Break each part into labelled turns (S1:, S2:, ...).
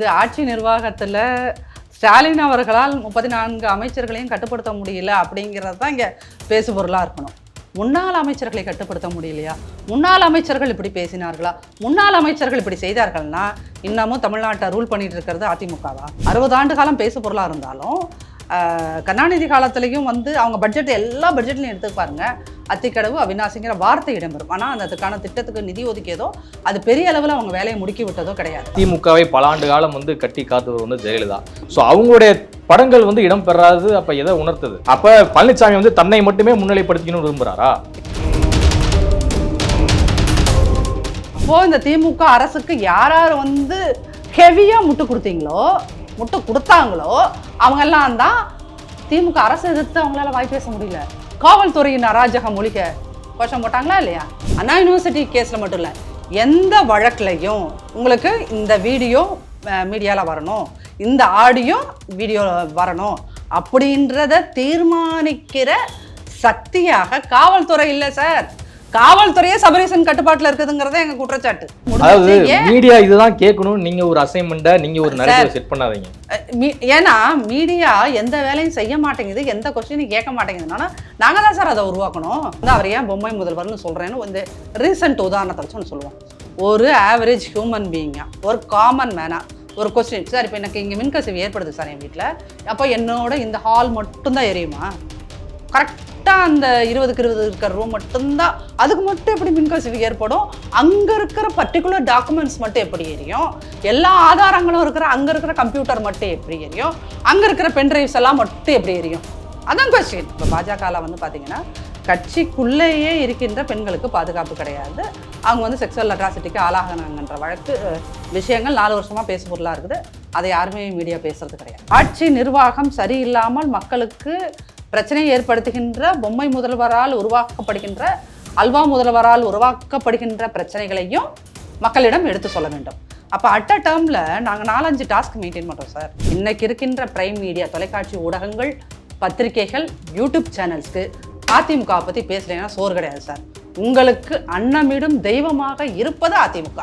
S1: இது ஆட்சி நிர்வாகத்தில் ஸ்டாலின் அவர்களால் 34 அமைச்சர்களையும் கட்டுப்படுத்த முடியல அப்படிங்கிறது தான் இங்கே பேசுபொருளாக இருக்கணும். முன்னாள் அமைச்சர்களை கட்டுப்படுத்த முடியலையா? முன்னாள் அமைச்சர்கள் இப்படி பேசினார்களா? முன்னாள் அமைச்சர்கள் இப்படி செய்தார்கள்னா இன்னமும் தமிழ்நாட்டை ரூல் பண்ணிட்டு இருக்கிறது அதிமுகவா? 60 ஆண்டு காலம் பேசு பொருளாக இருந்தாலும் கருணாநிதி காலத்துலேயும் அவங்க பட்ஜெட் எல்லா பட்ஜெட்லையும் எடுத்து பாருங்க, அத்திக்கடவு அவிநாசிங்கிற வார்த்தை இடம்பெறும். ஆனால் அதுக்கான திட்டத்துக்கு நிதி ஒதுக்கியதோ அது பெரிய அளவில் அவங்க வேலையை முடுக்கி விட்டதோ கிடையாது.
S2: திமுகவை பல ஆண்டு காலம் கட்டி காத்தவர் ஜெயலலிதா. ஸோ அவங்களுடைய படங்கள் இடம் பெறாது. அப்ப எதை உணர்த்தது? அப்ப பழனிசாமி தன்னை மட்டுமே முன்னிலைப்படுத்திக்கணும்னு விரும்புறாரா?
S1: அப்போ இந்த திமுக அரசுக்கு யார் ஹெவியா முட்டு கொடுத்தாங்களோ அவங்கெல்லாம் தான் திமுக அரசு எதிர்த்து அவங்களால வாய் பேச முடியல. காவல்துறையின் அராஜகம் ஒழிக்க கோஷம் போட்டாங்களா இல்லையா? அண்ணா யூனிவர்சிட்டி கேஸில் மட்டும் இல்லை, எந்த வழக்குலையும் உங்களுக்கு இந்த வீடியோ மீடியாவில் வரணும், இந்த ஆடியோ வீடியோ வரணும் அப்படின்றத தீர்மானிக்கிற சக்தியாக காவல்துறை இல்லை சார். காவல்துறையே சபரீசன் கட்டுப்பாட்டில் இருக்குதுங்கிறத எங்க குற்றச்சாட்டு.
S2: அதாவது மீடியா இதுதான் கேட்கணும், நீங்க ஒரு அசைன்மெண்டா நீங்க ஒரு நரேட்டிவ் செட் பண்ணாதீங்க.
S1: ஏன்னா மீடியா எந்த வேலையும் செய்ய மாட்டேங்குது, எந்த கொஸ்டினும் கேட்க மாட்டேங்குதுன்னா நாங்க தான் சார் அதை உருவாக்கணும். அவர் ஏன் பொம்மை முதல்வர்னு சொல்றேன்னு இந்த ரீசெண்ட் உதாரணத்தை வச்சு சொல்லுவோம். ஒரு ஆவரேஜ் ஹியூமன் பீயிங்கா, ஒரு காமன் மேனா ஒரு கொஸ்டின், சார் இப்போ எனக்கு இங்கே மின்கசிவு ஏற்படுது சார் என் வீட்டில், அப்போ என்னோட இந்த ஹால் மட்டும்தான் எரியுமா? கரெக்டாக அந்த 20க்கு 20 இருக்கிற ரூம் மட்டும்தான், அதுக்கு மட்டும் எப்படி மின்கசிவு ஏற்படும்? அங்கே இருக்கிற பர்டிகுலர் டாக்குமெண்ட்ஸ் மட்டும் எப்படி எரியும்? எல்லா ஆதாரங்களும் இருக்கிற அங்கே இருக்கிற கம்ப்யூட்டர் மட்டும் எப்படி எரியும்? அங்கே இருக்கிற பென்ட்ரைவ்ஸ் எல்லாம் மட்டும் எப்படி எரியும்? அதான் கொஸ்டின். இப்போ பாஜகவில் பார்த்தீங்கன்னா கட்சிக்குள்ளேயே இருக்கின்ற பெண்களுக்கு பாதுகாப்பு கிடையாது. அவங்க செக்ஸுவல் அட்ராசிட்டிக்கு ஆளாகினாங்கன்ற வழக்கு விஷயங்கள் 4 வருஷமாக பேசு பொருளாக இருக்குது. அதை யாருமே மீடியா பேசுறது கிடையாது. ஆட்சி நிர்வாகம் சரியில்லாமல் மக்களுக்கு பிரச்சனையை ஏற்படுத்துகின்ற பொம்மை முதல்வரால் உருவாக்கப்படுகின்ற, அல்வா முதல்வரால் உருவாக்கப்படுகின்ற பிரச்சனைகளையும் மக்களிடம் எடுத்து சொல்ல வேண்டும். அப்போ அட் அ டேர்மில் நாங்கள் 4-5 டாஸ்க் மெயின்டைன் பண்ணுறோம் சார். இன்னைக்கு இருக்கின்ற பிரைம் மீடியா, தொலைக்காட்சி ஊடகங்கள், பத்திரிகைகள், யூடியூப் சேனல்ஸ்க்கு அதிமுக பற்றி பேசலைன்னா சோறு கிடையாது சார். உங்களுக்கு அன்னமிடும் தெய்வமாக இருப்பது அதிமுக.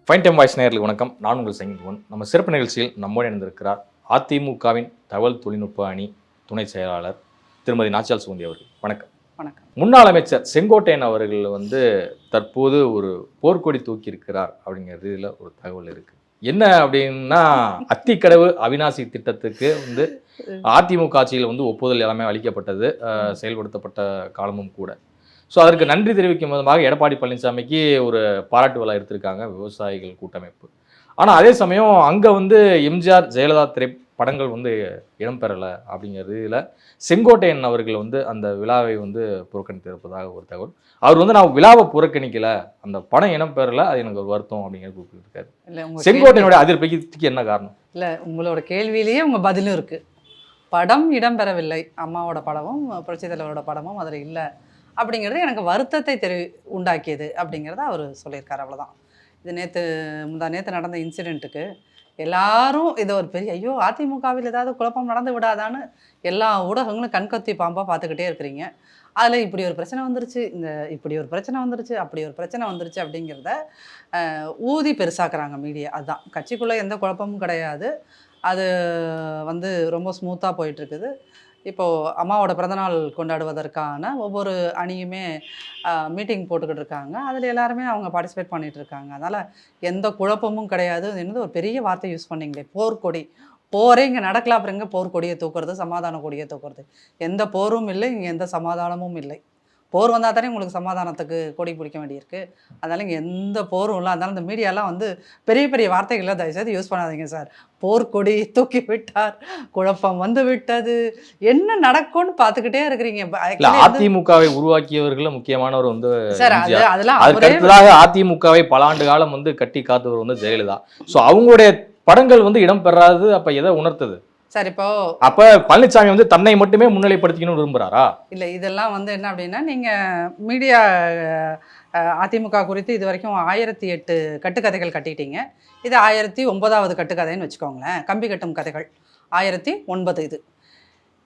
S2: ஃபைன் டைம் வாய்ஸ் நேயர்களுக்கு வணக்கம். நான் உங்கள் சங்கீதவன். நம்ம சிறப்பு நிகழ்ச்சியில் நம்மோடு இணைந்திருக்கிறார் அதிமுகவின் தகவல் தொழில்நுட்ப அணி துணை செயலாளர் திருமதி நாச்சியால் சுகந்தி அவர்கள். வணக்கம்.
S1: வணக்கம்.
S2: முன்னாள் அமைச்சர் செங்கோட்டையன் அவர்கள் தற்போது ஒரு போர்க்கொடி தூக்கி இருக்கிறார் அப்படிங்கிறதுல ஒரு தகவல் இருக்கு. என்ன அப்படின்னா, அத்திக்கடவு அவிநாசி திட்டத்துக்கு அதிமுக ஆட்சியில் ஒப்புதல் எல்லாமே அளிக்கப்பட்டது, செயல்படுத்தப்பட்ட காலமும் கூட. ஸோ அதற்கு நன்றி தெரிவிக்கும் விதமாக எடப்பாடி பழனிசாமிக்கு ஒரு பாராட்டு விழா எடுத்திருக்காங்க விவசாயிகள் கூட்டமைப்பு. ஆனால் அதே சமயம் அங்கே எம்ஜிஆர் ஜெயலலிதா திரைப்படங்கள் இடம்பெறலை அப்படிங்கிறதுல செங்கோட்டையன் அவர்கள் அந்த விழாவை புறக்கணித்திருப்பதாக ஒரு தகவல். அவர் நான் விழாவை புறக்கணிக்கல, அந்த படம் இடம்பெறலை, அது எனக்கு ஒரு வருத்தம் அப்படிங்கிறது கூப்பிட்டுருக்காரு. செங்கோட்டையனுடைய அதிர்ச்சிக்கு என்ன காரணம்?
S1: இல்லை, உங்களோட கேள்வியிலேயே உங்கள் பதிலும் இருக்குது. படம் இடம்பெறவில்லை, அம்மாவோட படமும் புரட்சித் தலைவரோட படமும் அதில் இல்லை அப்படிங்கிறது எனக்கு வருத்தத்தை உண்டாக்கியது அப்படிங்கிறத அவர் சொல்லியிருக்காரு. அவ்வளோதான். இது நேற்று நடந்த இன்சிடெண்ட்டுக்கு எல்லாரும் இதை ஒரு பெரிய ஐயோ அதிமுகவில் ஏதாவது குழப்பம் நடந்து விடாதான்னு எல்லா ஊடகங்களும் கண்கத்தி பாம்பாக பார்த்துக்கிட்டே இருக்கிறீங்க. அதில் இப்படி ஒரு பிரச்சனை வந்துருச்சு, இப்படி ஒரு பிரச்சனை வந்துருச்சு, அப்படி ஒரு பிரச்சனை வந்துருச்சு அப்படிங்கிறத ஊதி பெருசாக்குறாங்க மீடியா. அதுதான், கட்சிக்குள்ளே எந்த குழப்பமும் கிடையாது. அது ரொம்ப ஸ்மூத்தாக போயிட்டுருக்குது. இப்போது அம்மாவோட பிறந்தநாள் கொண்டாடுவதற்கான ஒவ்வொரு அணியுமே மீட்டிங் போட்டுக்கிட்டு இருக்காங்க. அதில் எல்லாருமே அவங்க பார்ட்டிசிபேட் பண்ணிகிட்டு இருக்காங்க. அதனால் எந்த குழப்பமும் கிடையாது. என்னது ஒரு பெரிய வார்த்தை யூஸ் பண்ணிங்களே, போர்க்கொடி. போரே இங்கே நடக்கலாம், அப்புறம் எங்கே போர்க்கொடியை தூக்குறது, சமாதான கொடியை தூக்குறது? எந்த போரும் இல்லை, இங்கே எந்த சமாதானமும் இல்லை. போர் வந்தால் தானே உங்களுக்கு சமாதானத்துக்கு கொடி பிடிக்க வேண்டியிருக்கு. அதனால் இங்கே எந்த போரும் இல்லை. அதனால் இந்த மீடியாலாம் பெரிய பெரிய வார்த்தைகளை தயவுசெய்து யூஸ் பண்ணாதீங்க சார். போர்க்கொடி தூக்கி விட்டார், குழப்பம் விட்டது, என்ன நடக்கும்னு பார்த்துக்கிட்டே இருக்கிறீங்க.
S2: அதிமுகவை உருவாக்கியவர்கள் முக்கியமானவர்
S1: சார்.
S2: அதெல்லாம் அதிமுகவை பல ஆண்டு காலம் கட்டி காத்தவர் ஜெயலலிதா. ஸோ அவங்களுடைய படங்கள் இடம் பெறாது. அப்ப எதை உணர்த்தது?
S1: சார், இப்போ
S2: அப்ப பழனிசாமி தன்னை மட்டுமே முன்னிலைப்படுத்திக்கணும்னு விரும்புறாரா?
S1: இல்லை, இதெல்லாம் என்ன அப்படின்னா, நீங்கள் மீடியா அதிமுக குறித்து இது வரைக்கும் 1008 கட்டுக்கதைகள் கட்டிட்டீங்க. இது 1009வது கட்டுக்கதைன்னு வச்சுக்கோங்களேன். கம்பி கட்டும் கதைகள் 1009 இது.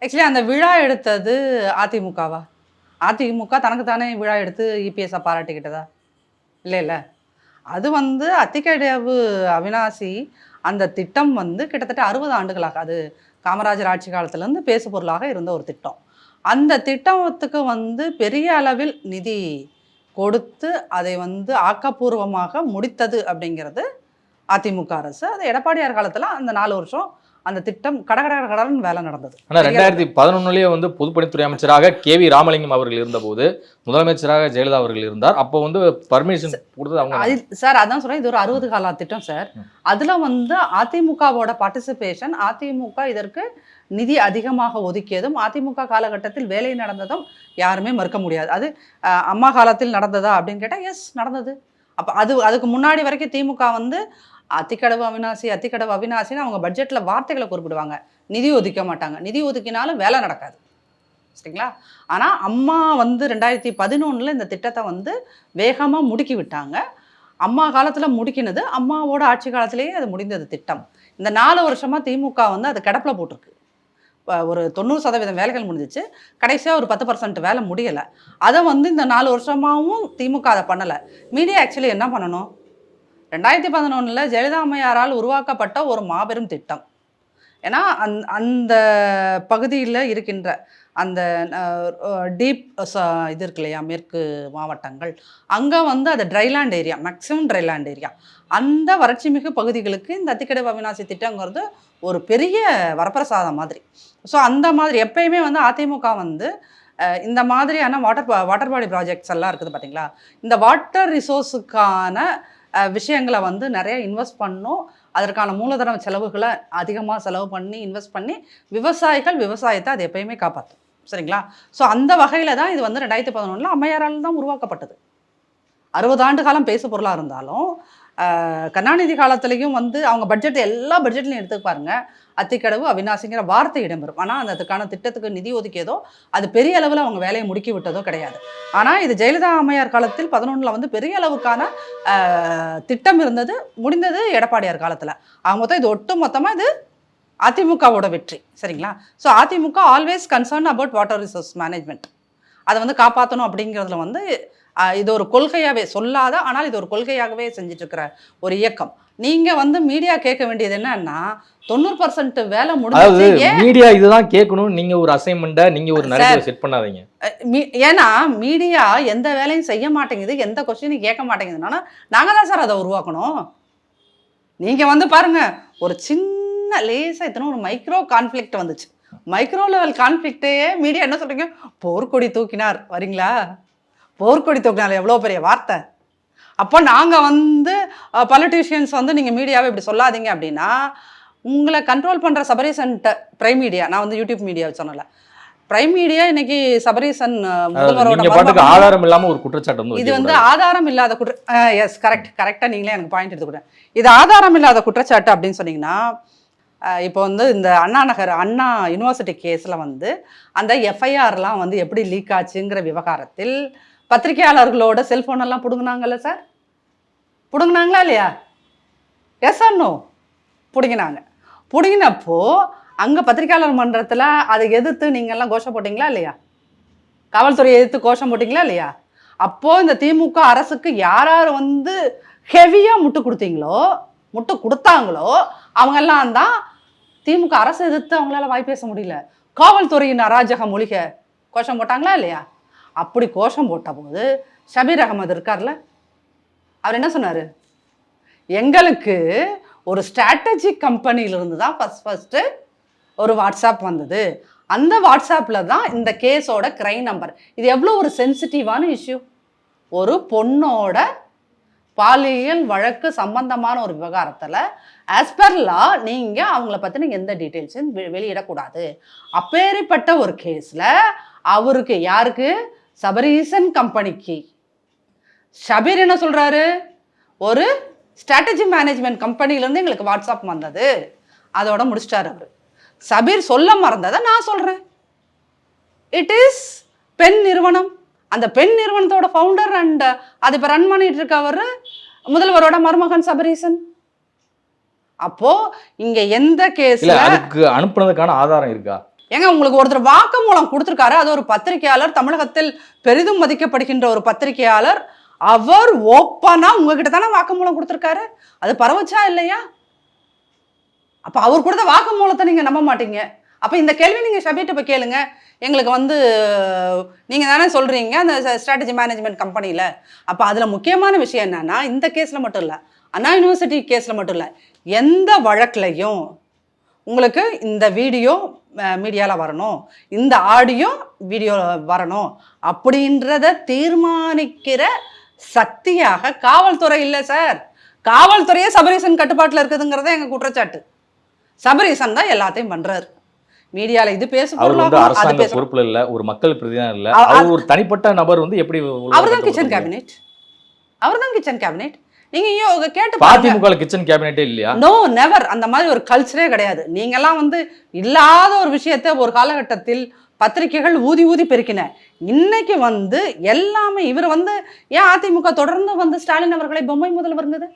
S1: ஆக்சுவலி அந்த விழா எடுத்தது அதிமுகவா? அதிமுக தனக்கு தானே விழா எடுத்து இபிஎஸ்ஸை பாராட்டிக்கிட்டதா? இல்லை. அது வந்து அத்திக்கடவு அவினாசி அந்த திட்டம் வந்து கிட்டத்தட்ட 60 ஆண்டுகளாக, அது காமராஜர் ஆட்சி காலத்திலேருந்து பேசு பொருளாக இருந்த ஒரு திட்டம். அந்த திட்டத்துக்கு வந்து பெரிய அளவில் நிதி கொடுத்து அதை வந்து ஆக்கப்பூர்வமாக முடித்தது அப்படிங்கிறது அதிமுக அரசு. அது எடப்பாடியார் காலத்தில் அந்த 4 வருஷம் அந்த திட்டம் கடன்னு வேலை நடந்தது.
S2: ஆனால் 2011 வந்து பொதுப்பணித்துறை அமைச்சராக KV ராமலிங்கம் அவர்கள் இருந்தபோது முதலமைச்சராக ஜெயலலிதா அவர்கள் இருந்தார். அப்போ வந்து பர்மிஷன் கொடுத்தது அவங்க
S1: சார். அதான் சொல்றேன், இது ஒரு 60 கால திட்டம் சார். அதுல வந்து அதிமுகவோட பார்ட்டிசிபேஷன், அதிமுக இதற்கு நிதி அதிகமாக ஒதுக்கியதும், அதிமுக காலகட்டத்தில் வேலை நடந்ததும் யாருமே மறுக்க முடியாது. அது அம்மா காலத்தில் நடந்ததா அப்படின்னு கேட்டால் எஸ் நடந்தது. அப்போ அதுக்கு முன்னாடி வரைக்கும் திமுக வந்து அத்திக்கடவு அவினாசின்னு அவங்க பட்ஜெட்டில் வார்த்தைகளை குறிப்பிடுவாங்க, நிதி ஒதுக்க மாட்டாங்க. நிதி ஒதுக்கினாலும் வேலை நடக்காது, சரிங்களா? ஆனால் அம்மா வந்து 2011 இந்த திட்டத்தை வந்து வேகமாக முடுக்கி விட்டாங்க. அம்மா காலத்தில் முடிக்கினது, அம்மாவோட ஆட்சி காலத்திலேயே அது முடிந்தது திட்டம். இந்த 4 வருஷமாக திமுக வந்து அது கிடப்பில் போட்டிருக்கு. ஒரு 90% வேலைகள் முடிஞ்சிச்சு, கடைசியாக ஒரு 10% வேலை முடியலை. அதை வந்து இந்த 4 வருஷமாகவும் திமுக அதை பண்ணலை. மீடியா ஆக்சுவலி என்ன பண்ணணும்? 2011 ஜெயலலிதா அம்மையாரால் உருவாக்கப்பட்ட ஒரு மாபெரும் திட்டம். ஏன்னா அந்த பகுதியில் இருக்கின்ற அந்த டீப் இது இருக்கு இல்லையா, மேற்கு மாவட்டங்கள், அங்கே வந்து அது dryland area, maximum dryland area. அந்த வறட்சி மிகு பகுதிகளுக்கு இந்த அத்திக்கடவு அவினாசி திட்டங்கிறது ஒரு பெரிய வரப்பிரசாதம் மாதிரி. ஸோ அந்த மாதிரி எப்பயுமே வந்து அதிமுக வந்து இந்த மாதிரியான வாட்டர் பாடி ப்ராஜெக்ட்ஸ் எல்லாம் இருக்குது பார்த்தீங்களா, இந்த வாட்டர் ரிசோர்ஸுக்கான விஷயங்களை வந்து நிறைய இன்வெஸ்ட் பண்ணணும். அதற்கான மூலதன செலவுகளை அதிகமாக செலவு பண்ணி இன்வெஸ்ட் பண்ணி விவசாயத்தை அது எப்பயுமே காப்பாற்றும், சரிங்களா? ஸோ அந்த வகையில் தான் இது வந்து 2011 அம்மையாரால் தான் உருவாக்கப்பட்டது. 60 ஆண்டு காலம் பேசு பொருளாக இருந்தாலும் கருணாநிதி காலத்துலேயும் வந்து அவங்க பட்ஜெட் எல்லா பட்ஜெட்லையும் எடுத்து பாருங்க, அத்திக்கடவு அவினாசிங்கிற வார்த்தை இடம்பெறும். ஆனால் அதுக்கான திட்டத்துக்கு நிதி ஒதுக்கியதோ அது பெரிய அளவில் அவங்க வேலையை முடுக்கி விட்டதோ கிடையாது. ஆனால் இது ஜெயலலிதா அம்மையார் காலத்தில் 11 வந்து பெரிய அளவுக்கான திட்டம் இருந்தது, முடிந்தது எடப்பாடியார் காலத்தில். ஆக மொத்தம் இது ஒட்டு மொத்தமாக இது அதிமுகவோட வெற்றி, சரிங்களா? So AIADMK always concern about water resource management. அதை வந்து காப்பாற்றணும் அப்படிங்கிறதுல வந்து இது ஒரு கொள்கையாகவே சொல்லாத, ஆனால் இது ஒரு கொள்கையாகவே செஞ்சுட்டு இருக்கிற ஒரு இயக்கம். நீங்க வந்து மீடியா கேட்க வேண்டியது என்னன்னா 90% வேலை முடிஞ்சு
S2: மீடியா இதுதான் கேட்கணும். நீங்க ஒரு அசைன்மெண்ட்டை நீங்க ஒரு நரேட்டிவ் செட் பண்ணாதீங்க.
S1: ஏன்னா மீடியா எந்த வேலையும் செய்ய மாட்டேங்குது, எந்த கொஸ்டினும் கேட்க மாட்டேங்குதுன்னா நாங்க தான் சார் அதை உருவாக்கணும். நீங்க வந்து பாருங்க, ஒரு சின்ன லேசா இத்தனை ஒரு மைக்ரோ கான்ஃப்ளிக்ட் வந்துச்சு. மைக்ரோ லெவல் கான்ஃப்ளிக்டே மீடியா என்ன சொல்றீங்க, போர்க்கொடி தூக்கினார். வரீங்களா? போர்க்கொடி தூக்கினார் எவ்வளோ பெரிய வார்த்தை. அப்போ நாங்கள் வந்து பொலிட்டீஷியன்ஸ் வந்து நீங்கள் மீடியாவை இப்படி சொல்லாதீங்க அப்படின்னா உங்களை கண்ட்ரோல் பண்ணுற சபரீசன்ட்ட பிரைம் மீடியா, நான் வந்து யூடியூப் மீடியா சொன்னல, பிரைம் மீடியா இன்னைக்கு சபரீசன் முதல்வரோட
S2: ஆதாரம் இல்லாமல் ஒரு குற்றச்சாட்டு,
S1: இது வந்து ஆதாரம் இல்லாத எஸ் கரெக்டாக நீங்களே எனக்கு பாயிண்ட் எடுத்துக்கிட்டேன். இது ஆதாரம் இல்லாத குற்றச்சாட்டு அப்படின்னு சொன்னீங்கன்னா, இப்போ வந்து இந்த அண்ணா யூனிவர்சிட்டி கேஸில் வந்து அந்த எஃப்ஐஆர்லாம் வந்து எப்படி லீக் ஆச்சுங்கிற விவகாரத்தில் பத்திரிகையாளர்களோட செல்ஃபோனெல்லாம் பிடுங்கினாங்கல்ல சார்? பிடுங்கினாங்களா இல்லையா? Yes or no? பிடுங்கினாங்க. பிடுங்கினப்போ அங்கே பத்திரிகையாளர் மன்றத்தில் அதை எதிர்த்து நீங்கள்லாம் கோஷம் போட்டிங்களா இல்லையா? காவல்துறையை எதிர்த்து கோஷம் போட்டிங்களா இல்லையா? அப்போது இந்த திமுக அரசுக்கு யார் வந்து ஹெவியாக முட்டு கொடுத்தாங்களோ அவங்கெல்லாம் தான் திமுக அரசு எதிர்த்து அவங்களால வாய் பேச முடியல. காவல்துறையின் அராஜக மொழிக கோஷம் போட்டாங்களா இல்லையா? அப்படி கோஷம் போட்ட போது ஷபீர் அகமது இருக்கார்ல, அவர் என்ன சொன்னார்? எங்களுக்கு ஒரு ஸ்ட்ராட்டஜிக் கம்பெனியிலிருந்து தான் ஃபஸ்ட்டு ஒரு வாட்ஸ்அப் வந்தது, அந்த வாட்ஸ்அப்பில் தான் இந்த கேஸோட கிரைம் நம்பர். இது எவ்வளோ ஒரு சென்சிட்டிவான இஷ்யூ. ஒரு பொண்ணோட பாலியல் வழக்கு சம்பந்தமான ஒரு விவகாரத்தில் ஆஸ் பர் லா நீங்கள் அவங்கள பற்றின எந்த டீட்டெயில்ஸும் வெளியிடக்கூடாது. அப்பேற்பட்ட ஒரு கேஸில் அவருக்கு, யாருக்கு? சபரீசன் கம்பெனிக்கு. ஷபீர் என்ன சொல்கிறாரு? ஒரு ஸ்ட்ராட்டஜி மேனேஜ்மெண்ட் கம்பெனிலேருந்து எங்களுக்கு வாட்ஸ்அப் வந்தது, அதோட முடிச்சிட்டாரு அவர். சபீர் சொல்ல மறந்ததை நான் சொல்கிறேன். இட் இஸ் பெண் நிறுவனம். அந்த பெண் நிறுவனத்தோட ஃபவுண்டர் அண்ட் அது இப்போ ரன் பண்ணிட்டு இருக்கவர் முதல்வரோட மருமகன் சபரீசன். அப்போ இங்க எந்த கேஸ்ல
S2: அதுக்கு அனுப்புனதுக்கான ஆதாரம் இருக்கா?
S1: ஏங்க உங்களுக்கு ஒருத்தர் வாக்குமூலம் கொடுத்துருக்காரு, அது ஒரு பத்திரிகையாளர், தமிழகத்தில் பெரிதும் மதிக்கப்படுகின்ற ஒரு பத்திரிகையாளர், அவர் ஓப்பனா உங்ககிட்ட தானே வாக்குமூலம் கொடுத்துருக்காரு. அது பரவச்சா இல்லையா? அப்ப அவர் கொடுத்த வாக்குமூலத்தை நீங்க நம்ப மாட்டீங்க. அப்ப இந்த கேள்வி நீங்க ஷபீட்ட போய் கேளுங்க. எங்களுக்கு வந்து நீங்க தானே சொல்றீங்க அந்த ஸ்ட்ராட்டஜி மேனேஜ்மெண்ட் கம்பெனியில. அப்ப அதுல முக்கியமான விஷயம் என்னன்னா, இந்த கேஸ்ல மட்டும் இல்ல, அண்ணா யூனிவர்சிட்டி கேஸ்ல மட்டும் இல்ல, எந்த வழக்குலையும் உங்களுக்கு இந்த வீடியோ மீடியாவில் வரணும், இந்த ஆடியோ வீடியோ வரணும் அப்படின்றத தீர்மானிக்கிற சக்தியாக காவல்துறை இல்லை சார். காவல்துறையே சபரீசன் கட்டுப்பாட்டில் இருக்குதுங்கிறத எங்கள் குற்றச்சாட்டு. சபரீசன் தான் எல்லாத்தையும் பண்றாரு. மீடியால இது
S2: அரசாங்க பொறுப்புல இல்ல, ஒரு மக்கள் பிரதிநிதியா இல்ல, அவர் ஒரு தனிப்பட்ட நபர் வந்து எப்படி
S1: அவர்தான் கிச்சன் கேபினெட், அவர்தான் கிச்சன் கேபினெட். நீங்க கேட்டு
S2: பாதிமுக கிச்சன் கேபினெட்டே இல்லையா?
S1: No, never. அந்த மாதிரி ஒரு கல்ச்சரே கிடையாது. நீங்கெல்லாம் வந்து இல்லாத ஒரு விஷயத்த ஒரு காலகட்டத்தில் பத்திரிகைகள் ஊதி ஊதி பெருக்கின. இன்னைக்கு வந்து எல்லாமே இவர் வந்து ஏன் அதிமுக தொடர்ந்து வந்து ஸ்டாலின் அவர்களை பொம்மை முதல்வருங்குது?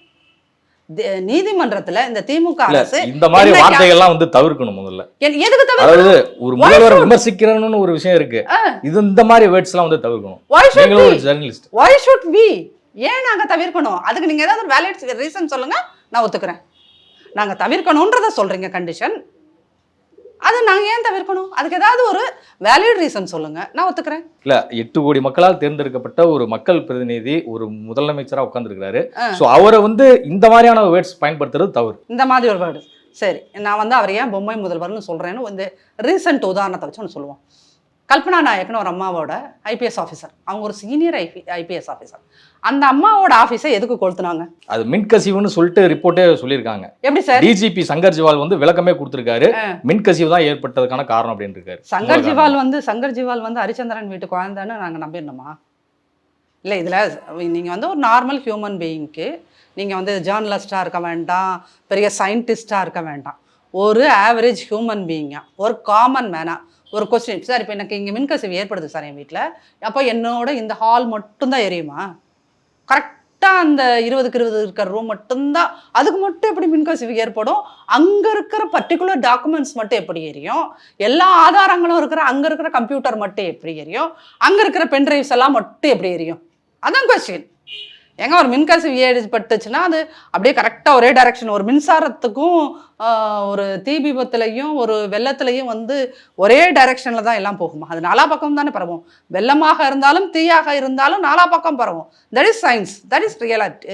S1: நீதிமன்றத்துல இந்த திமுக அரசு
S2: இந்த மாதிரி வார்த்தைகள்லாம் வந்து தவிர்க்கணும். முதல்ல எதுக்கு தவிர்க்கணும்? ஒரு முதல்வர் விமர்சிக்கிறன்னு ஒரு விஷயம் இருக்கு, இது இந்த மாதிரி வேர்ட்ஸ் எல்லாம் வந்து தவிர்க்கணும். ஒரு ஜர்னலிஸ்ட்
S1: why should we? ஏன் நாங்க தவிர்க்கணும்? அதுக்கு நீங்க ஏதாவது வேலிட் ரீசன் சொல்லுங்க, நான் ஒத்துக்கிறேன். நாங்க தவிர்க்கணும்ன்றத சொல்றீங்க கண்டிஷன், அது நாங்க ஏன் தவிர்க்கணும்? அதுக்கு ஏதாவது ஒரு வேலிட் ரீசன் சொல்லுங்க, நான் ஒத்துக்கிறேன்.
S2: இல்ல 8 கோடி மக்களால் தேர்ந்தெடுக்கப்பட்ட ஒரு மக்கள் பிரதிநிதி ஒரு முதலமைச்சரா உட்கார்ந்துருக்காரு. சோ அவரை வந்து இந்த மாதிரியான வேர்ட்ஸ் பயன்படுத்துறது தவறு.
S1: இந்த மாதிரி ஒரு வேர்டு சரி, நான் வந்து அவர் ஏன் பொம்மை முதல்வர்னு சொல்றேன்னு இந்த ரீசன்ட் உதாரணத்தை வச்சு ஒன்று சொல்லுவோம். கல்பனா நாயக்னு ஒரு அம்மாவோட ஐபிஎஸ் ஆஃபீஸர், அவங்க ஒரு சீனியர் ஐபிஎஸ் ஆஃபீஸர். அந்த அம்மாவோட ஆஃபீஸை எதுக்கு கொளுத்துனாங்க?
S2: அது மின்கசிவுன்னு சொல்லிட்டு ரிப்போர்ட்டே சொல்லியிருக்காங்க.
S1: எப்படி சார்?
S2: டிஜிபி சங்கர் ஜிவால் வந்து விளக்கமே கொடுத்திருக்காரு, மின்கசிவு தான் ஏற்பட்டதுக்கான காரணம் அப்படின்னு இருக்காரு.
S1: சங்கர் ஜிவால் வந்து ஹரிச்சந்திரன் வீட்டு குழந்தைன்னு நாங்கள் நம்பிடணுமா? இல்லை, இதில் நீங்கள் வந்து ஒரு நார்மல் ஹியூமன் பீயிங்க்கு நீங்கள் வந்து ஜேர்னலிஸ்டாக இருக்க வேண்டாம், பெரிய சயின்டிஸ்டாக இருக்க வேண்டாம், ஒரு ஆவரேஜ் ஹியூமன் பீயிங்கா, ஒரு காமன் மேனா ஒரு கொஸ்டின், சார் இப்போ எனக்கு இங்கே மின்கசிவு ஏற்படுது சார் என் வீட்டில், அப்போ என்னோட இந்த ஹால் மட்டும்தான் எரியுமா? கரெக்டாக அந்த 20க்கு 20 இருக்கிற ரூம் மட்டும்தான், அதுக்கு மட்டும் எப்படி மின்கசிவு ஏற்படும்? அங்கே இருக்கிற பர்டிகுலர் டாக்குமெண்ட்ஸ் மட்டும் எப்படி எரியும்? எல்லா ஆதாரங்களும் இருக்கிற அங்கே இருக்கிற கம்ப்யூட்டர் மட்டும் எப்படி எரியும்? அங்கே இருக்கிற பென்ட்ரைவ்ஸ் எல்லாம் மட்டும் எப்படி எரியும்? அதான் கொஸ்டின். ஏங்க ஒரு மின்கசிவு ஏற்பட்டுச்சுன்னா அது அப்படியே கரெக்டாக ஒரே டைரக்ஷன், ஒரு மின்சாரத்துக்கும் ஒரு தீ விபத்துலையும் ஒரு வெள்ளத்துலையும் வந்து ஒரே டைரக்ஷனில் தான் எல்லாம் போகுமா? அது நாலா பக்கம் தானே பரவும். வெள்ளமாக இருந்தாலும் தீயாக இருந்தாலும் நாலா பக்கம் பரவும். That is science, that is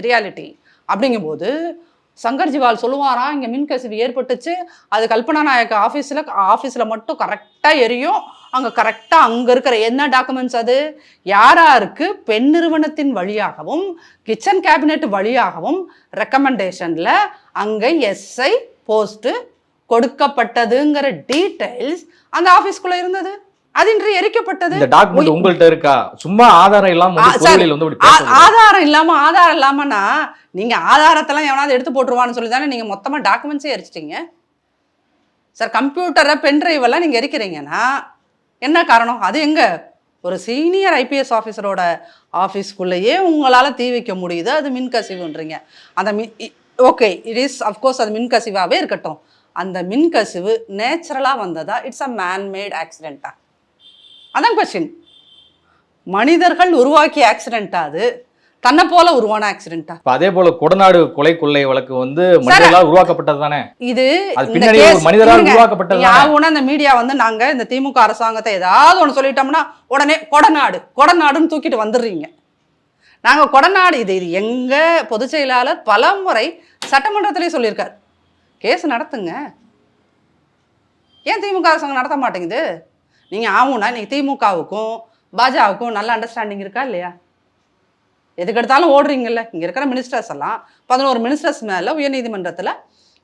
S1: reality. அப்படிங்கும்போது சங்கர் ஜிவால் சொல்லுவாராம், இங்கே மின்கசிவு ஏற்பட்டுச்சு, அது கல்பனா நாயக் ஆஃபீஸில் மட்டும் கரெக்டாக எரியும், அங்கே கரெக்டாக அங்கே இருக்கிற என்ன டாக்குமெண்ட்ஸ், அது யாராருக்கு பெண் நிறுவனத்தின் வழியாகவும் கிச்சன் கேபினெட் வழியாகவும் ரெக்கமெண்டேஷனில் அங்கே எஸ்ஐ போஸ்ட்டு கொடுக்கப்பட்டதுங்கிற டீட்டெயில்ஸ் அந்த ஆஃபீஸ்க்குள்ளே இருந்தது. அது இன்று எரிக்கப்பட்டது.
S2: இந்த டாக்குமெண்ட் உங்கள்ட்ட இருக்கா? சும்மா ஆதாரம் இல்லாம
S1: ஆதாரம் இல்லாமனா நீங்க ஆதாரத்தெல்லாம் எவனாவது எடுத்து போட்டுருவான்னு சொல்லி தானே நீங்க மொத்தமா டாக்குமெண்ட்ஸே எரிச்சிட்டீங்க சார். கம்ப்யூட்டரை பென்ட்ரைவ் எல்லாம் நீங்க எரிக்கிறீங்கன்னா என்ன காரணம்? அது எங்க ஒரு சீனியர் ஐபிஎஸ் ஆஃபீஸரோட ஆஃபீஸ்க்குள்ளேயே உங்களால் தீ வைக்க முடியுது, அது மின்கசிவுன்றீங்க. அந்த ஓகே, இட் இஸ் அஃப்கோர்ஸ் அது மின்கசிவாகவே இருக்கட்டும். அந்த மின்கசிவு நேச்சுரலாக வந்ததா, இட்ஸ் அ மேன்மேட் ஆக்சிடென்ட்டா? அதான் கொஸ்டின். மனிதர்கள் உருவாக்கிய ஆக்சிடென்ட்டா, அது தன்னை போல உருவான ஆக்சிடென்ட்டா?
S2: அதே போல கொடநாடு கொலை கொள்ளை வழக்கு வந்து மனிதர்களால் உருவாக்கப்பட்டது தானே.
S1: இது
S2: மனிதரால் உருவாக்கப்பட்டது.
S1: யாவுன்னா அந்த மீடியா வந்து நாங்க இந்த திமுக அரசாங்கத்தை ஏதாவது ஒன்று சொல்லிட்டோம்னா உடனே கொடநாடுன்னு தூக்கிட்டு வந்துடுறீங்க. நாங்க கொடநாடு இது எங்க பொதுச் செயலாளர் பல முறை சட்டமன்றத்திலே சொல்லியிருக்காரு, கேஸ் நடத்துங்க. ஏன் திமுக அரசாங்கம் நடத்த மாட்டேங்குது? நீங்க ஆகும்னா இன்னைக்கு திமுகவுக்கும் பாஜகவுக்கும் நல்ல அண்டர்ஸ்டாண்டிங் இருக்கா இல்லையா? எதுக்கு எடுத்தாலும் ஓடுறீங்கல்ல. இங்கே இருக்கிற மினிஸ்டர்ஸ் எல்லாம் 11 மினிஸ்டர்ஸ் மேலே உயர்நீதிமன்றத்தில்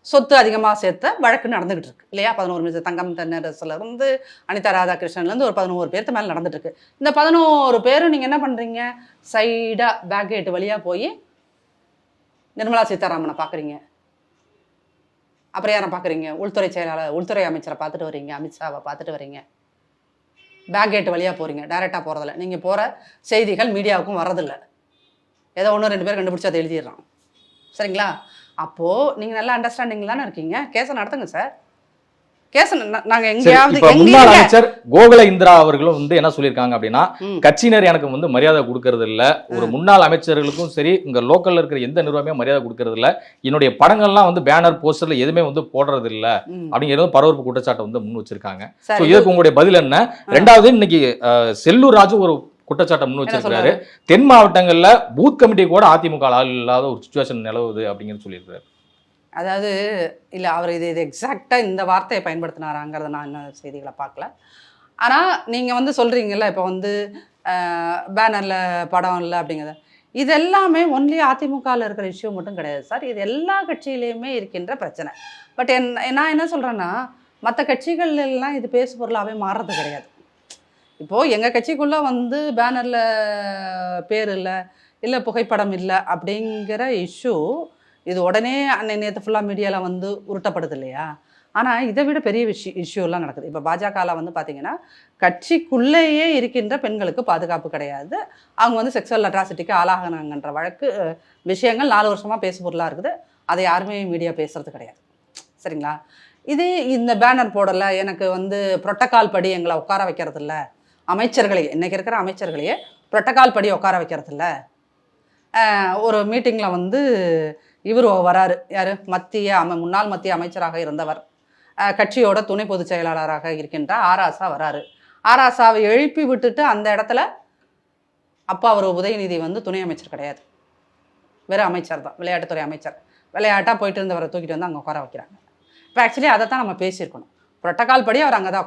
S1: சொத்து அதிகமாக சேர்த்த வழக்கு நடந்துகிட்டு இருக்கு இல்லையா? 11 மினிஸ்டர், தங்கம் தென்னரசுலேருந்து அனிதா ராதாகிருஷ்ணன்லேருந்து ஒரு 11 பேருக்கு மேலே நடந்துட்டு இருக்கு. இந்த 11 பேரும் நீங்கள் என்ன பண்ணுறீங்க? சைடாக பேக் கேட்டு வழியாக போய் நிர்மலா சீதாராமனை பார்க்குறீங்க, அப்புறம் யாரை பார்க்குறீங்க? உள்துறை செயலாளர், உள்துறை அமைச்சரை பார்த்துட்டு வரீங்க, அமித்ஷாவை பார்த்துட்டு வரீங்க. பேக் கேட்டு வழியாக போகிறீங்க, டைரெக்டாக போகிறதில்ல. நீங்கள் போகிற செய்திகள் மீடியாவுக்கும் வர்றதில்லை. ஏதோ 1-2 பேர் கண்டுபிடிச்சி அதை எழுதிடுறான். சரிங்களா? அப்போது நீங்கள் நல்லா அண்டர்ஸ்டாண்டிங் தானே இருக்கீங்க. கேஸை நடத்துங்க சார். கேஸ் நாங்க
S2: சரி,
S1: எங்கேயாவது
S2: இப்ப
S1: எங்க
S2: முன்னாள்
S1: இருங்க?
S2: அமைச்சர் கோகுல இந்திரா அவர்களும் வந்து என்ன சொல்லியிருக்காங்க அப்படின்னா, கட்சியினர் எனக்கு வந்து மரியாதை கொடுக்கறது இல்ல, ஒரு முன்னாள் அமைச்சர்களுக்கும் சரி இங்க லோக்கல்ல இருக்கிற எந்த நிர்வாகமே மரியாதை கொடுக்கறது இல்ல, என்னுடைய படங்கள்லாம் வந்து பேனர் போஸ்டர்ல எதுவுமே வந்து போடுறது இல்ல அப்படிங்கிறது பரபரப்பு குற்றச்சாட்டை வந்து முன் வச்சிருக்காங்க. சோ
S1: சரி,
S2: இதுக்கு உங்களுடைய பதில் என்ன? ரெண்டாவது, இன்னைக்கு செல்லூர் ராஜு ஒரு குற்றச்சாட்டை முன்
S1: என்ன
S2: வச்சிருக்காரு,
S1: சொல்றாரு?
S2: தென் மாவட்டங்கள்ல பூத் கமிட்டி கூட அதிமுக ஆள் இல்லாத ஒரு சுச்சுவேஷன் நிலவுது அப்படிங்கிறது சொல்லியிருக்காரு.
S1: அதாவது இல்ல அவர் இது எக்ஸாக்டா இந்த வார்த்தையை பயன்படுத்தினாராங்கிறத நான் இன்னும் செய்திகளை பார்க்கல. ஆனா நீங்க வந்து சொல்றீங்கல்ல இப்போ வந்து பேனர்ல படம் இல்லை அப்படிங்கிறது, இது எல்லாமே ஒன்லி அதிமுகவில் இருக்கிற இஷ்யூ மட்டும் கிடையாது சார். இது எல்லா கட்சியிலையுமே இருக்கின்ற பிரச்சனை. பட் நான் என்ன சொல்றேன்னா, மற்ற கட்சிகள் எல்லாம் இது பேசு பொருளாவே மாறுறது கிடையாது. இப்போ எங்க கட்சிக்குள்ள வந்து பேனர்ல பேர் இல்லை புகைப்படம் இல்லை அப்படிங்கிற இஷ்யூ இது உடனே நேற்று ஃபுல்லாக மீடியாவில் வந்து உருட்டப்படுது இல்லையா? ஆனால் இதை விட பெரிய இஷ்யூலாம் நடக்குது. இப்போ பாஜகவில் வந்து பார்த்தீங்கன்னா கட்சிக்குள்ளேயே இருக்கின்ற பெண்களுக்கு பாதுகாப்பு கிடையாது, அவங்க வந்து செக்ஸுவல் அட்ராசிட்டிக்கு ஆளாகினாங்கன்ற வழக்கு விஷயங்கள் 4 வருஷமாக பேசு பொருளாக இருக்குது. அதை யாருமே மீடியா பேசுறது கிடையாது. சரிங்களா? இது இந்த பேனர் போடலை, எனக்கு வந்து புரோட்டோகால் படி எங்களை உட்கார வைக்கிறது இல்லை, அமைச்சர்களையே இன்றைக்கி இருக்கிற அமைச்சர்களையே புரோட்டோகால் படி உட்கார வைக்கிறது இல்லை. ஒரு மீட்டிங்கில் வந்து இவர் வராரு, யார், முன்னாள் மத்திய அமைச்சராக இருந்தவர், கட்சியோட துணை பொதுச் செயலாளராக இருக்கின்ற ஆராசா வராரு. ஆராசாவை எழுப்பி விட்டுட்டு அந்த இடத்துல அப்பா அவர் உதயநிதி வந்து துணை அமைச்சர் கிடையாது, வேறு அமைச்சர் தான், விளையாட்டுத்துறை அமைச்சர். விளையாட்டாக போயிட்டு இருந்தவரை தூக்கிட்டு வந்து அங்கே உட்கார வைக்கிறாங்க. இப்போ ஆக்சுவலி அதை தான் நம்ம பேசியிருக்கணும். புரோட்டோகால் படி அவர் அங்கே தான்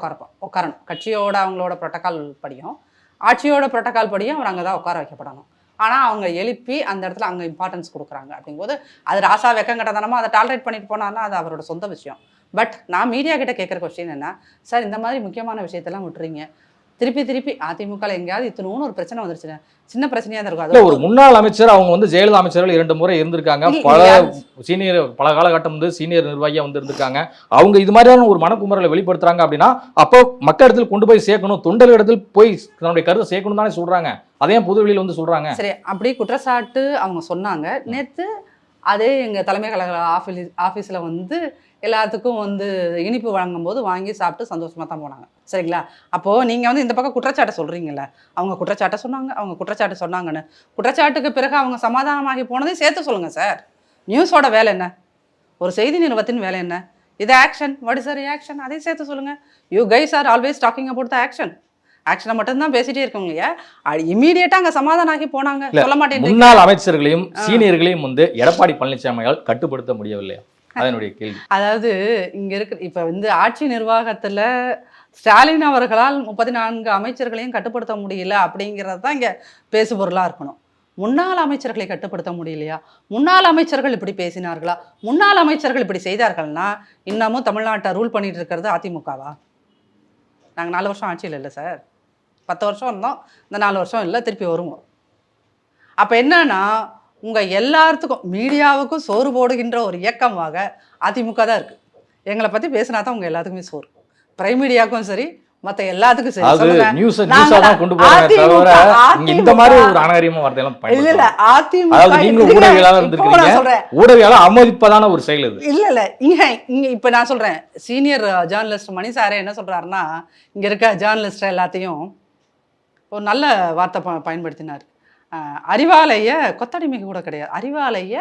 S1: உட்காரணும். கட்சியோட அவங்களோட புரோட்டோகால் படியும் ஆட்சியோட புரோட்டோகால் படியும் அவர் அங்கே தான் உட்கார வைக்கப்படணும். ஆனால் அவங்க எழுப்பி அந்த இடத்துல அங்கே இம்பார்ட்டன்ஸ் கொடுக்குறாங்க. அப்படிங்கும்போது அது ராசா வெக்கங்கட்டதனமாக அதை டாலரேட் பண்ணிட்டு போனாலும் அது அவரோட சொந்த விஷயம். பட் நான் மீடியா கிட்ட கேட்குற கொஸ்டின் என்ன சார், இந்த மாதிரி முக்கியமான விஷயத்தெல்லாம் விட்டுறீங்க, திருப்பி அதிமுகவில் எங்கேயாவது இத்தனோன்னு ஒரு பிரச்சனை வந்துருச்சுன்னா சின்ன பிரச்சனையாக இருக்கும். அது
S2: ஒரு முன்னாள் அமைச்சர், அவங்க வந்து ஜெயலலிதா அமைச்சர்கள் 2 முறை இருந்திருக்காங்க, பல காலகட்டம் வந்து சீனியர் நிர்வாகியா வந்து இருந்திருக்காங்க. அவங்க இது மாதிரியான ஒரு மனக்குமுறலை வெளிப்படுத்துறாங்க அப்படின்னா அப்போ மக்கள் இடத்துல கொண்டு போய் சேர்க்கணும், தொண்டல் இடத்துல போய் தன்னுடைய கருத்தை சேர்க்கணும் தானே சொல்றாங்க. அதையும் பொது வெளியில் வந்து சொல்றாங்க. சரி,
S1: அப்படி குற்றச்சாட்டு அவங்க சொன்னாங்க. நேற்று அதே எங்கள் தலைமை கழக ஆஃபீஸில் வந்து எல்லாத்துக்கும் வந்து இனிப்பு வழங்கும் போது வாங்கி சாப்பிட்டு சந்தோஷமாக தான் போனாங்க. சரிங்களா? அப்போது நீங்கள் வந்து இந்த பக்கம் குற்றச்சாட்டை சொல்கிறீங்களே, அவங்க குற்றச்சாட்டு சொன்னாங்கன்னு குற்றச்சாட்டுக்கு பிறகு அவங்க சமாதானமாகி போனதையும் சேர்த்து சொல்லுங்கள் சார். நியூஸோட வேலை என்ன, ஒரு செய்தி நிறுவனத்தின் வேலை என்ன, இது action, what is the reaction, அதையும் சேர்த்து சொல்லுங்கள். You guys are always talking about the ஆக்ஷனை மட்டும்தான் பேசிட்டே இருக்கோங்க இல்லையா? இமீடியட்டா அங்க சமாதானம் ஆகி போனாங்க, சொல்ல மாட்டேன்.
S2: முன்னாள் அமைச்சர்களையும் சீனியர்களையும் வந்து எடப்பாடி பழனிசாமியால் கட்டுப்படுத்த முடியவில்லையா? அதனுடைய கேள்வி.
S1: அதாவது இங்க இருக்கு, இப்ப வந்து ஆட்சி நிர்வாகத்துல ஸ்டாலின் அவர்களால் 34 அமைச்சர்களையும் கட்டுப்படுத்த முடியல அப்படிங்கிறது தான் இங்க பேசு பொருளா இருக்கணும். முன்னாள் அமைச்சர்களை கட்டுப்படுத்த முடியலையா? முன்னாள் அமைச்சர்கள் இப்படி பேசினார்களா? முன்னாள் அமைச்சர்கள் இப்படி செய்தார்கள்னா இன்னமும் தமிழ்நாட்டை ரூல் பண்ணிட்டு இருக்கிறது அதிமுகவா? நாங்கள் 4 வருஷம் ஆட்சியில் இல்லை சார், 10 வருஷம் இருந்தோம், இந்த 4 வருஷம் இல்லை, திருப்பி வருவோம். அப்போ என்னன்னா உங்கள் எல்லாத்துக்கும் மீடியாவுக்கும் சோறு போடுகின்ற ஒரு இயக்கமாக அதிமுக தான் இருக்குது. எங்களை பற்றி பேசினா தான் உங்கள் எல்லாத்துக்குமே சோறு. பிரைம் மீடியாவுக்கும் சரி, மற்ற எல்லாத்துக்கும் சரி.
S2: அவமதிப்பதான ஒரு செயல் இது.
S1: இல்ல இங்க இப்ப நான் சொல்றேன், சீனியர் ஜேர்னலிஸ்ட் மணி சாரே என்ன சொல்றாருன்னா, இங்க இருக்க ஜேர்னலிஸ்ட் எல்லாத்தையும் ஒரு நல்ல வார்த்தை பயன்படுத்தினார். அறிவாலய கொத்தடிமைக்கு கூட கிடையாது, அறிவாலய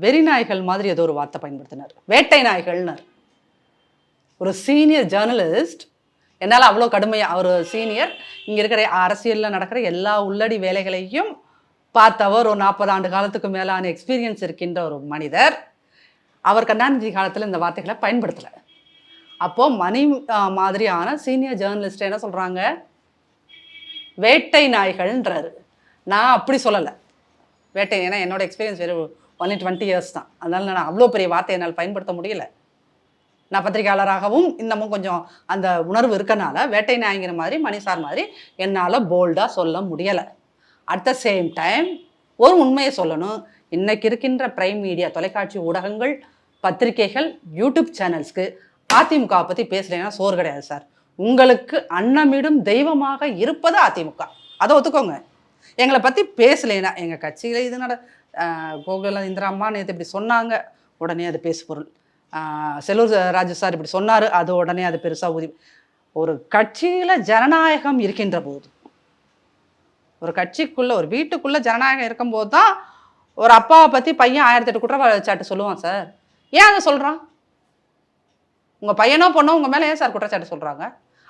S1: வெறி நாய்கள் மாதிரி ஏதோ ஒரு வார்த்தை பயன்படுத்தினார், வேட்டை நாய்கள்னார். ஒரு சீனியர் ஜேர்னலிஸ்ட், என்னால் அவ்வளோ கடுமையாக, அவர் சீனியர், இங்கே இருக்கிற அரசியலில் நடக்கிற எல்லா உள்ளடி வேலைகளையும் பார்த்தவர், ஒரு 40 ஆண்டு காலத்துக்கு மேலான எக்ஸ்பீரியன்ஸ் இருக்கின்ற ஒரு மனிதர், அவர் கருணாநிதி காலத்தில் இந்த வார்த்தைகளை பயன்படுத்தலை. அப்போது மணி மாதிரியான சீனியர் ஜேர்னலிஸ்ட் என்ன சொல்கிறாங்க, வேட்டை நாய்கள்ன்றாரு. நான் அப்படி சொல்லலை, வேட்டை, ஏன்னா என்னோட எக்ஸ்பீரியன்ஸ் வெறும் 20 இயர்ஸ் தான், அதனால் நான் அவ்வளோ பெரிய வார்த்தை என்னால் பயன்படுத்த முடியல. நான் பத்திரிகையாளராகவும் இன்னமும் கொஞ்சம் அந்த உணர்வு இருக்கனால வேட்டை நாய்ங்கிற மாதிரி மணிசார் மாதிரி என்னால் போல்டாக சொல்ல முடியலை. அட் த சேம் டைம் ஒரு உண்மையை சொல்லணும், இன்னைக்கு இருக்கின்ற பிரைம் மீடியா, தொலைக்காட்சி ஊடகங்கள், பத்திரிகைகள், யூடியூப் சேனல்ஸ்க்கு அதிமுக பற்றி பேசலைன்னா சோறு கிடையாது சார். உங்களுக்கு அன்னமிடும் தெய்வமாக இருப்பது அதிமுக, அதை ஒத்துக்கோங்க. எங்களை பற்றி பேசலைன்னா, எங்கள் கட்சியில் இது கோகுல இந்திரா அம்மா நேற்று இப்படி சொன்னாங்க, உடனே அது பேசு பொருள். செல்லூர் ராஜு சார் இப்படி சொன்னார், அது உடனே அது பெருசாக ஊதி. ஒரு கட்சியில் ஜனநாயகம் இருக்கின்ற போது, ஒரு கட்சிக்குள்ளே ஒரு வீட்டுக்குள்ளே ஜனநாயகம் இருக்கும்போது தான் ஒரு அப்பாவை பற்றி பையன் 1008 குற்றச்சாட்டு சொல்லுவான் சார். ஏன் அதை சொல்கிறான்? உங்கள் பையனோ பொண்ணோ உங்கள் மேலே ஏன் சார் குற்றச்சாட்டு சொல்கிறாங்க?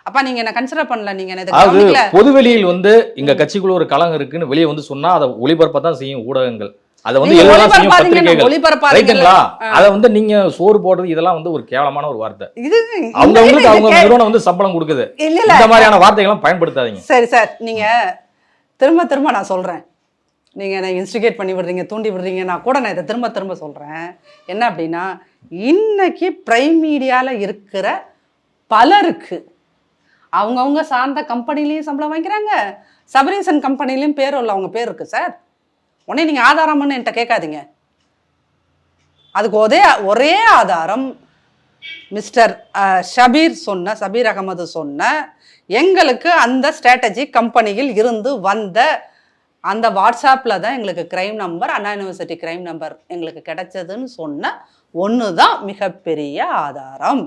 S1: அப்பா நீங்கள் என்ன கன்சிடர் பண்ணல, நீங்கள் என்ன
S2: பொதுவெளியில் வந்து எங்க கட்சிக்குள்ள ஒரு களம் இருக்குன்னு வெளியே வந்து சொன்னா அதை ஒளிபரப்ப தான் செய்யும் ஊடகங்கள். அதை வந்து எழுதலாம் செய்யும் பத்திரிகைகள். ரைட்டுங்களா? அதை வந்து நீங்க சோறு போடுறது இதெல்லாம் வந்து ஒரு கேவலமான ஒரு வார்த்தை.
S1: இது
S2: அவங்களுக்கு அவங்க நிறுவனம் வந்து சம்பளம் கொடுக்குது, இந்த மாதிரியான வார்த்தைகள்லாம் பயன்படுத்தாதீங்க.
S1: சரி சார், நீங்க திரும்ப நான் சொல்றேன், நீங்க என்ன இன்ஸ்டிகேட் பண்ணி விடுறீங்க, தூண்டி விடுறீங்க. நான் கூட நான் இதை திரும்ப சொல்றேன். என்ன அப்படின்னா, இன்னைக்கு பிரைம் மீடியால இருக்கிற பலருக்கு அவங்கவுங்க சார்ந்த கம்பெனிலையும் சம்பளம் வாங்கிக்கிறாங்க, சபரீசன் கம்பெனிலையும் பேரோல்ல அவங்க பேர் இருக்கு சார். உடனே நீங்கள் ஆதாரம்னு என்கிட்ட கேட்காதீங்க. அதுக்கு ஒரே ஆதாரம் மிஸ்டர் சபீர் அகமது சொன்ன, எங்களுக்கு அந்த ஸ்ட்ராட்டஜி கம்பெனியில் இருந்து வந்த அந்த வாட்ஸ்அப்பில் தான் எங்களுக்கு கிரைம் நம்பர், அண்ணா யூனிவர்சிட்டி கிரைம் நம்பர் எங்களுக்கு கிடைச்சதுன்னு சொன்ன ஒன்று தான் மிகப்பெரிய ஆதாரம்.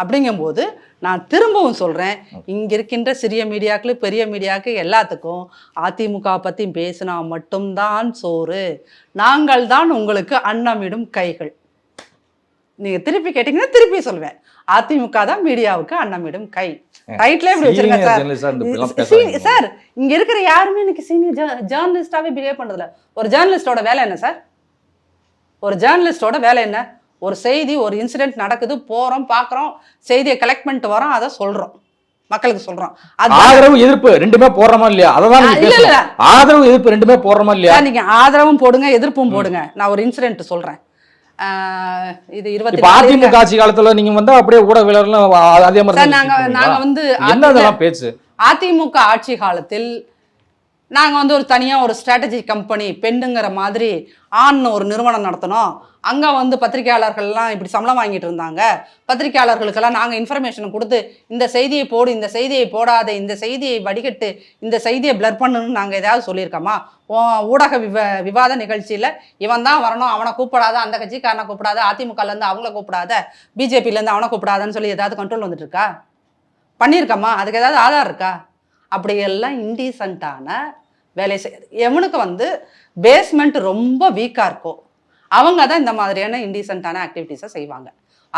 S1: அப்படிங்கும்போது நான் திரும்பவும் சொல்கிறேன், இங்கே இருக்கின்ற சிறிய மீடியாக்கள் பெரிய மீடியாவுக்கு எல்லாத்துக்கும் அதிமுக பற்றி பேசினா மட்டும்தான் சோறு, நாங்கள் தான் உங்களுக்கு அன்னமிடும் கைகள். நீங்கள் திருப்பி கேட்டிங்கன்னா திருப்பி சொல்வேன், அதிமுக தான் மீடியாவுக்கு அன்னமிடும் கை. டைட்டிலே இப்படி வச்சிருக்கேன் சார். சார் இங்கே இருக்கிற யாருமே இன்னைக்கு சீனியர் ஜேர்னலிஸ்டாகவே பிஹேவ் பண்ணுறதில்ல. ஒரு ஜேர்னலிஸ்டோட வேலை என்ன சார்? ஒரு ஜேர்னலிஸ்டோட வேலை என்ன? ஒரு செய்தி, ஒரு இன்சிடென்ட் நடக்குது, போறோம், பார்க்குறோம், செய்தியை கலெக்ட் பண்ணிட்டு வரோம், அதை சொல்றோம், மக்களுக்கு சொல்றோம்.
S2: ஆதரவு எதிர்ப்பு ரெண்டுமே போடுறோமா இல்லையா? அதான் ஆதரவு எதிர்ப்பு ரெண்டுமே போடுறோமா இல்லையா?
S1: நீங்க ஆதரவும் போடுங்க, எதிர்ப்பும் போடுங்க. நான் ஒரு இன்சிடென்ட் சொல்றேன். இது 20
S2: அதிமுக ஆட்சி காலத்துல நீங்க வந்து அப்படியே ஊடகவியலாளர்கள் அதே மாதிரி
S1: நாங்க வந்து
S2: என்னதெல்லாம் பேச்சு.
S1: அதிமுக ஆட்சி காலத்தில் நாங்கள் வந்து ஒரு தனியாக ஒரு ஸ்ட்ராட்டஜி கம்பெனி பெண்ணுங்கிற மாதிரி ஆண்னு ஒரு நிறுவனம் நடத்தினோம். அங்கே வந்து பத்திரிகையாளர்கள்லாம் இப்படி சம்பளம் வாங்கிட்டு இருந்தாங்க. பத்திரிகையாளர்களுக்கெல்லாம் நாங்கள் இன்ஃபர்மேஷன் கொடுத்து, இந்த செய்தியை போடு, இந்த செய்தியை போடாத, இந்த செய்தியை வடிகட்டு, இந்த செய்தியை பிளர் பண்ணணும்னு நாங்கள் ஏதாவது சொல்லியிருக்கோமா? ஊடக விவாத நிகழ்ச்சியில் இவன் தான் வரணும், அவனை கூப்பிடாத, அந்த கட்சிக்காரனை கூப்பிடாத, அதிமுகலேருந்து அவங்கள கூப்பிடாத, பிஜேபியிலேருந்து அவனை கூப்பிடாதன்னு சொல்லி ஏதாவது கண்ட்ரோல் வந்துட்டு இருக்கா? பண்ணியிருக்கோமா? அதுக்கு ஏதாவது ஆதாரம் இருக்கா? அப்படியெல்லாம் இன்டீசென்ட்டான வேலை செய்யாது. எவனுக்கு வந்து பேஸ்மெண்ட் ரொம்ப வீக்காக இருக்கோ அவங்க தான் இந்த மாதிரியான இன்டீசென்ட்டான ஆக்டிவிட்டீஸை செய்வாங்க.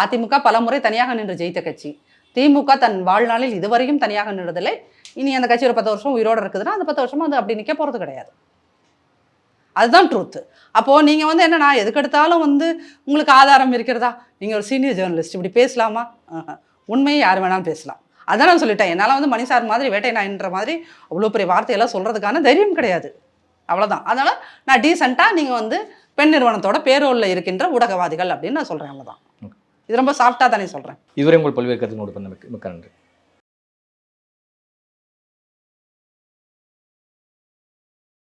S1: அதிமுக பல முறை தனியாக நின்று ஜெயித்த கட்சி. திமுக தன் வாழ்நாளில் இதுவரையும் தனியாக நின்றதில்லை. இனி அந்த கட்சி ஒரு 10 வருஷம் உயிரோடு இருக்குதுன்னா அந்த 10 வருஷமும் அது அப்படி நிற்க போகிறது கிடையாது. அதுதான் ட்ரூத்து. அப்போது நீங்கள் வந்து என்னன்னா, எதுக்கெடுத்தாலும் வந்து உங்களுக்கு ஆதாரம் இருக்கிறதா? நீங்கள் ஒரு சீனியர் ஜேர்னலிஸ்ட் இப்படி பேசலாமா? உண்மையை யார் வேணாலும் பேசலாம். அதான் நான் சொல்லிட்டேன், என்னால் வந்து மணிசார் மாதிரி வேட்டை நாயின்ற மாதிரி அவ்வளோ பெரிய வார்த்தையெல்லாம் சொல்கிறதுக்கான தைரியம் கிடையாது. அவ்வளோதான். அதனால் நான் டீசெண்டாக நீங்கள் வந்து பெண் நிறுவனத்தோட பேரோலில் இருக்கின்ற ஊடகவாதிகள் அப்படின்னு நான் சொல்கிறேன். அவ்வளோதான். இது ரொம்ப சாஃப்டாக தானே சொல்கிறேன்.
S2: இதுவரை உங்கள் பல்வேறு கருத்து நோட் பண்ண மிக்க நன்றி.